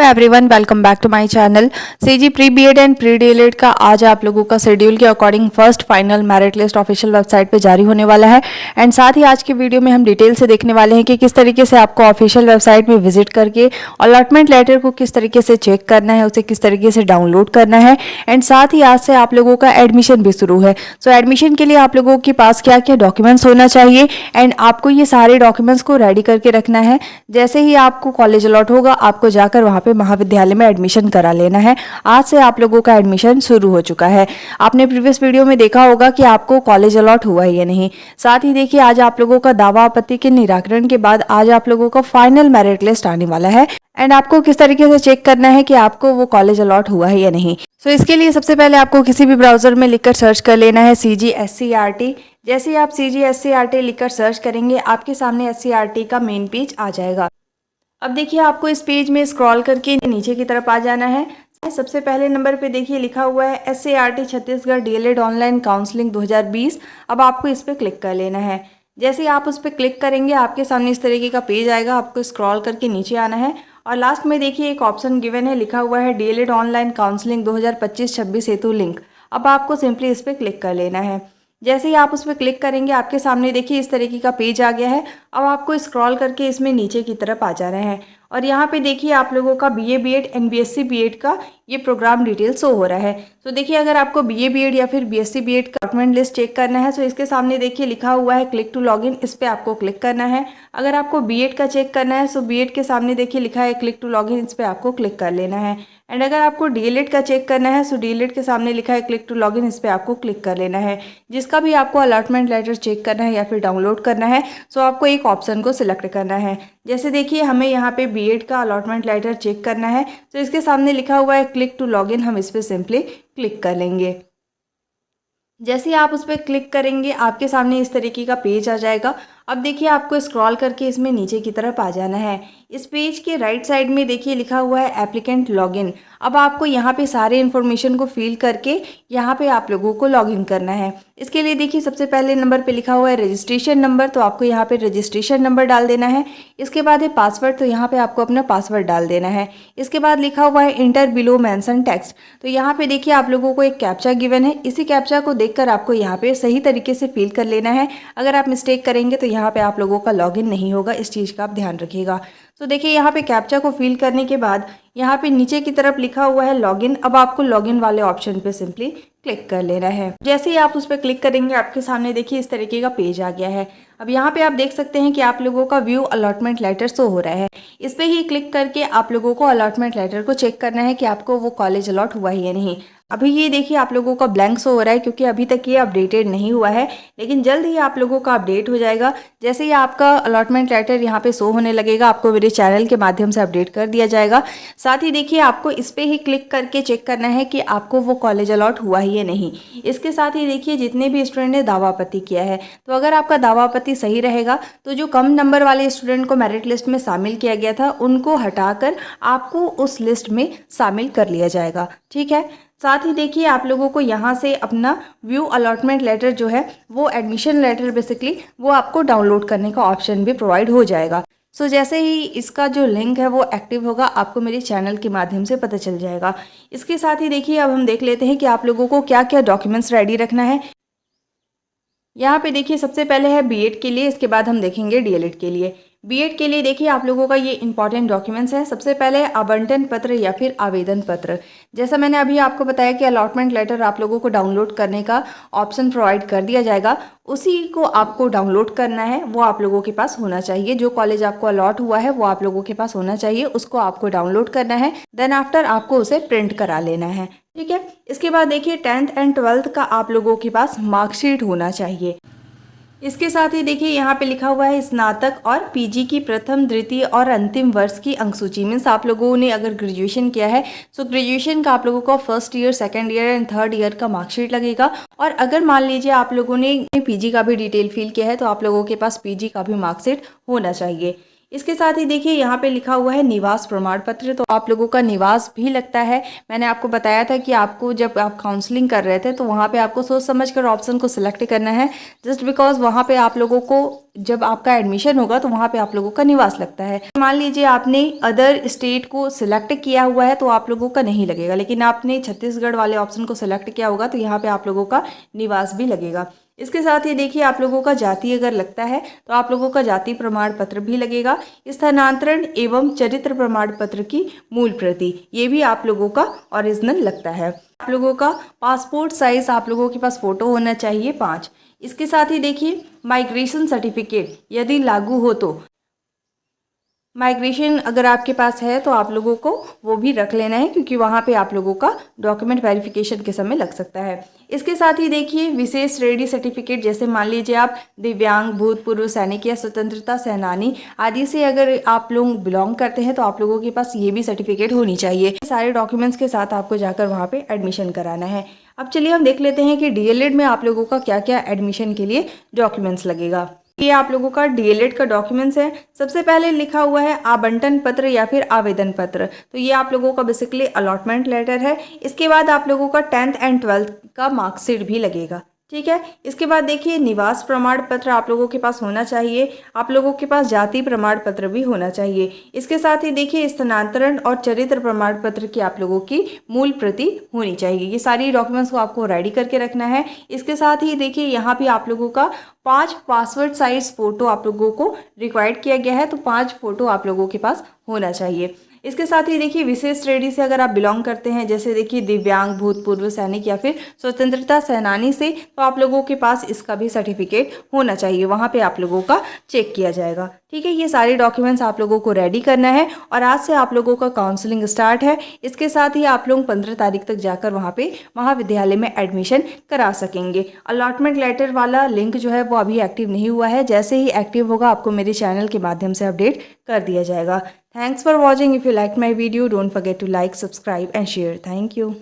Everyone, welcome back to my channel. CG pre BEd and pre DElEd का आज आप लोगों का शेड्यूल के according first final merit list official website पे जारी होने वाला है। एंड साथ ही आज की वीडियो में हम डिटेल से देखने वाले हैं कि किस तरीके से आपको ऑफिशियल वेबसाइट में विजिट करके अलॉटमेंट लेटर को किस तरीके से चेक करना है, उसे किस तरीके से डाउनलोड करना है। एंड साथ ही आज से आप लोगों का एडमिशन भी शुरू है। सो एडमिशन के लिए आप लोगों के पास क्या क्या डॉक्यूमेंट्स होना चाहिए एंड आपको ये सारे डॉक्यूमेंट्स को रेडी करके रखना है। जैसे ही आपको कॉलेज अलॉट होगा आपको जाकर वहाँ पे महाविद्यालय में एडमिशन करा लेना है। आज से आप लोगों का एडमिशन शुरू हो चुका है। आपने प्रीवियस वीडियो में देखा होगा कि आपको कॉलेज अलॉट हुआ है या नहीं। साथ ही देखिए आज आप लोगों का दावा आपत्ति के निराकरण के बाद आज आप लोगों का फाइनल मेरिट लिस्ट आने वाला है एंड आपको किस तरीके से चेक करना है कि आपको वो कॉलेज अलॉट हुआ है या नहीं। सो इसके लिए सबसे पहले आपको किसी भी ब्राउजर में लिखकर सर्च कर लेना है CGSCRT। जैसे ही आप CGSCRT लिखकर सर्च करेंगे आपके सामने SCRT का मेन पेज आ जाएगा। अब देखिए आपको इस पेज में स्क्रॉल करके नीचे की तरफ आ जाना है। सबसे पहले नंबर पे देखिए लिखा हुआ है SCRT Chhattisgarh DElEd online counselling 2020। अब आपको इस पर क्लिक कर लेना है। जैसे ही आप उस पर क्लिक करेंगे आपके सामने इस तरीके का पेज आएगा। आपको स्क्रॉल करके नीचे आना है और लास्ट में देखिए एक ऑप्शन गिवन है, लिखा हुआ है डीएलएड ऑनलाइन काउंसलिंग 2025-26 हेतु लिंक। अब आपको सिंपली इस पर क्लिक कर लेना है। जैसे ही आप उस पर क्लिक करेंगे आपके सामने देखिए इस तरीके का पेज आ गया है। अब आपको स्क्रॉल करके इसमें नीचे की तरफ आ जाना है और यहाँ पे देखिए आप लोगों का BA BEd and BSc BEd का ये प्रोग्राम डिटेल शो हो रहा है। तो देखिए अगर आपको BA BEd या फिर BSc BEd का डॉक्यूमेंट लिस्ट चेक करना है तो इसके सामने देखिए लिखा हुआ है क्लिक टू लॉगिन, इस पर आपको क्लिक करना है। अगर आपको BEd का चेक करना है तो BEd के सामने देखिए लिखा है क्लिक टू लॉगिन, इस पर आपको क्लिक कर लेना है। एंड अगर आपको डीएलएड का चेक करना है तो डीएलएड के सामने लिखा है क्लिक टू लॉगिन, इस पर आपको क्लिक कर लेना है। जिसका भी आपको अलॉटमेंट लेटर चेक करना है या फिर डाउनलोड करना है तो आपको एक ऑप्शन को सिलेक्ट करना है। जैसे देखिए हमें यहाँ पे BEd का अलॉटमेंट लेटर चेक करना है तो इसके सामने लिखा हुआ है क्लिक टू लॉगिन, हम इस पर सिंपली क्लिक कर लेंगे। जैसे आप उस पर क्लिक करेंगे आपके सामने इस तरीके का पेज आ जाएगा। अब देखिए आपको स्क्रॉल करके इसमें नीचे की तरफ आ जाना है। इस पेज के राइट साइड में देखिए लिखा हुआ है एप्लीकेंट लॉगिन। अब आपको यहाँ पे सारे इन्फॉर्मेशन को फिल करके यहाँ पे आप लोगों को लॉगिन करना है। इसके लिए देखिए सबसे पहले नंबर पे लिखा हुआ है रजिस्ट्रेशन नंबर, तो आपको यहाँ पे रजिस्ट्रेशन नंबर डाल देना है। इसके बाद है पासवर्ड, तो यहाँ पे आपको अपना पासवर्ड डाल देना है। इसके बाद लिखा हुआ है इंटर बिलो मेंशन टेक्स्ट, तो यहाँ पे देखिए आप लोगों को एक कैप्चा गिवन है। इसी कैप्चा को देखकर आपको यहाँ पे सही तरीके से फिल कर लेना है। अगर आप मिस्टेक करेंगे तो यहाँ पे आप लोगों का लॉगिन नहीं होगा, इस चीज़ का आप ध्यान रखिएगा। तो देखिए यहाँ पे कैप्चा को फिल करने के बाद यहाँ पे नीचे की तरफ लिखा हुआ है लॉगिन। अब आपको लॉगिन वाले ऑप्शन पे सिंपली क्लिक कर लेना है। जैसे ही आप उस पर क्लिक करेंगे आपके सामने देखिए इस तरीके का पेज आ गया है। अब यहाँ पे आप देख सकते हैं कि आप लोगों का व्यू अलॉटमेंट लेटर शो हो रहा है। इस पर ही क्लिक करके आप लोगों को अलॉटमेंट लेटर को चेक करना है कि आपको वो कॉलेज अलॉट हुआ है या नहीं। अभी ये देखिए आप लोगों का ब्लैंक शो हो रहा है क्योंकि अभी तक ये अपडेटेड नहीं हुआ है, लेकिन जल्द ही आप लोगों का अपडेट हो जाएगा। जैसे ही आपका अलॉटमेंट लेटर यहाँ पे शो होने लगेगा आपको मेरे चैनल के माध्यम से अपडेट कर दिया जाएगा। साथ ही देखिए आपको इस पर ही क्लिक करके चेक करना है कि आपको वो कॉलेज अलॉट हुआ है या नहीं। इसके साथ ही देखिए जितने भी स्टूडेंट ने दावा आपत्ति किया है, तो अगर आपका दावा आपत्ति सही रहेगा तो जो कम नंबर वाले स्टूडेंट को मेरिट लिस्ट में शामिल किया गया था उनको हटाकर आपको उस लिस्ट में शामिल कर लिया जाएगा। ठीक है। साथ ही देखिए आप लोगों को यहाँ से अपना व्यू अलॉटमेंट लेटर जो है वो एडमिशन लेटर बेसिकली वो आपको डाउनलोड करने का ऑप्शन भी प्रोवाइड हो जाएगा। सो जैसे ही इसका जो लिंक है वो एक्टिव होगा आपको मेरे चैनल के माध्यम से पता चल जाएगा। इसके साथ ही देखिए अब हम देख लेते हैं कि आप लोगों को क्या क्या डॉक्यूमेंट्स रेडी रखना है। यहाँ पे देखिए सबसे पहले है BEd के लिए, इसके बाद हम देखेंगे डीएलएड के लिए। BEd के लिए देखिए आप लोगों का ये इंपॉर्टेंट डॉक्यूमेंट्स है। सबसे पहले आवंटन पत्र या फिर आवेदन पत्र। जैसा मैंने अभी आपको बताया कि अलॉटमेंट लेटर आप लोगों को डाउनलोड करने का ऑप्शन प्रोवाइड कर दिया जाएगा, उसी को आपको डाउनलोड करना है। वो आप लोगों के पास होना चाहिए, जो कॉलेज आपको अलॉट हुआ है वो आप लोगों के पास होना चाहिए, उसको आपको डाउनलोड करना है। देन आफ्टर आपको उसे प्रिंट करा लेना है। ठीक है। इसके बाद देखिए 10th एंड 12th का आप लोगों के पास मार्कशीट होना चाहिए। इसके साथ ही देखिए यहाँ पे लिखा हुआ है स्नातक और पीजी की प्रथम, द्वितीय और अंतिम वर्ष की अंकसूची। मीन्स आप लोगों ने अगर ग्रेजुएशन किया है तो ग्रेजुएशन का आप लोगों को first year, second year and third year का मार्कशीट लगेगा। और अगर मान लीजिए आप लोगों ने पीजी का भी डिटेल फिल किया है तो आप लोगों के पास पीजी का भी मार्कशीट होना चाहिए। इसके साथ ही देखिए यहाँ पे लिखा हुआ है निवास प्रमाण पत्र, तो आप लोगों का निवास भी लगता है। मैंने आपको बताया था कि आपको जब आप काउंसलिंग कर रहे थे तो वहाँ पे आपको सोच समझ कर ऑप्शन को सिलेक्ट करना है, जस्ट बिकॉज वहाँ पे आप लोगों को जब आपका एडमिशन होगा तो वहाँ पे आप लोगों का निवास लगता है। मान लीजिए आपने अदर स्टेट को सिलेक्ट किया हुआ है तो आप लोगों का नहीं लगेगा, लेकिन आपने छत्तीसगढ़ वाले ऑप्शन को सिलेक्ट किया होगा तो यहाँ पे आप लोगों का निवास भी लगेगा। इसके साथ ही देखिए आप लोगों का जाति अगर लगता है तो आप लोगों का जाति प्रमाण पत्र भी लगेगा। स्थानांतरण एवं चरित्र प्रमाण पत्र की मूल प्रति, ये भी आप लोगों का ओरिजिनल लगता है। आप लोगों का पासपोर्ट साइज आप लोगों के पास फोटो होना चाहिए 5। इसके साथ ही देखिए माइग्रेशन सर्टिफिकेट यदि लागू हो तो माइग्रेशन अगर आपके पास है तो आप लोगों को वो भी रख लेना है, क्योंकि वहाँ पे आप लोगों का डॉक्यूमेंट वेरिफिकेशन के समय लग सकता है। इसके साथ ही देखिए विशेष श्रेणी सर्टिफिकेट, जैसे मान लीजिए आप दिव्यांग, भूतपूर्व सैनिक या स्वतंत्रता सेनानी आदि से अगर आप लोग बिलोंग करते हैं तो आप लोगों के पास ये भी सर्टिफिकेट होनी चाहिए। सारे डॉक्यूमेंट्स के साथ आपको जाकर वहाँ पे एडमिशन कराना है। अब चलिए हम देख लेते हैं कि डीएलएड में आप लोगों का क्या क्या एडमिशन के लिए डॉक्यूमेंट्स लगेगा। ये आप लोगों का डीएलएड का डॉक्यूमेंट्स है। सबसे पहले लिखा हुआ है आवंटन पत्र या फिर आवेदन पत्र, तो ये आप लोगों का बेसिकली अलॉटमेंट लेटर है। इसके बाद आप लोगों का 10th एंड 12th का मार्कशीट भी लगेगा, ठीक है। इसके बाद देखिए निवास प्रमाण पत्र आप लोगों के पास होना चाहिए। आप लोगों के पास जाति प्रमाण पत्र भी होना चाहिए। इसके साथ ही देखिए स्थानांतरण और चरित्र प्रमाण पत्र की आप लोगों की मूल प्रति होनी चाहिए। ये सारी डॉक्यूमेंट्स को आपको रेडी करके रखना है। इसके साथ ही देखिए यहाँ पे आप लोगों का 5 पासवर्ड साइज फोटो आप लोगों को रिक्वायर्ड किया गया है, तो 5 फोटो आप लोगों के पास होना चाहिए। इसके साथ ही देखिए विशेष श्रेणी से अगर आप बिलोंग करते हैं, जैसे देखिए दिव्यांग, भूतपूर्व सैनिक या फिर स्वतंत्रता सेनानी से, तो आप लोगों के पास इसका भी सर्टिफिकेट होना चाहिए। वहाँ पे आप लोगों का चेक किया जाएगा, ठीक है। ये सारे डॉक्यूमेंट्स आप लोगों को रेडी करना है और आज से आप लोगों का काउंसलिंग स्टार्ट है। इसके साथ ही आप लोग 15 तारीख तक जाकर वहाँ पे महाविद्यालय में एडमिशन करा सकेंगे। अलॉटमेंट लेटर वाला लिंक जो है वो अभी एक्टिव नहीं हुआ है, जैसे ही एक्टिव होगा आपको मेरे चैनल के माध्यम से अपडेट कर दिया जाएगा। Thanks for watching. If you liked my video, don't forget to like, subscribe and share. Thank you.